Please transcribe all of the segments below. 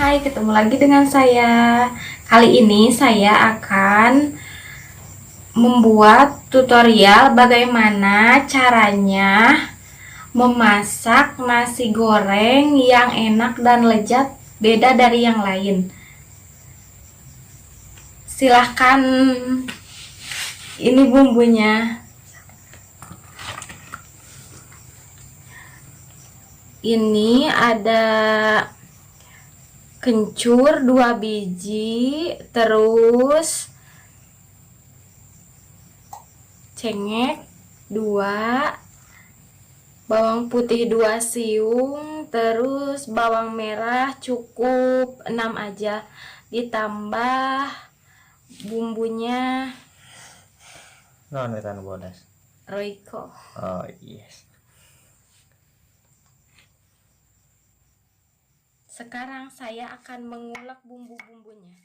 Hai, ketemu lagi dengan saya. Kali ini saya akan membuat tutorial bagaimana caranya memasak nasi goreng yang enak dan lezat, beda dari yang lain. Silahkan, ini bumbunya. Ini ada kencur 2 biji, terus cengek 2, bawang putih 2 siung, terus bawang merah cukup 6 aja, ditambah bumbunya Non wetan bodas. Royco. Oh yes. Sekarang saya akan mengulek bumbu-bumbunya.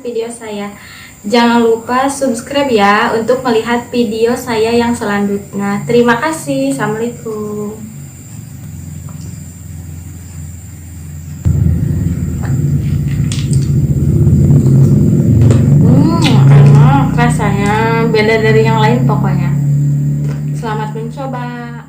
video saya. Jangan lupa subscribe ya untuk melihat video saya yang selanjutnya. Terima kasih. Assalamualaikum. Enak rasanya, beda dari yang lain pokoknya. Selamat mencoba.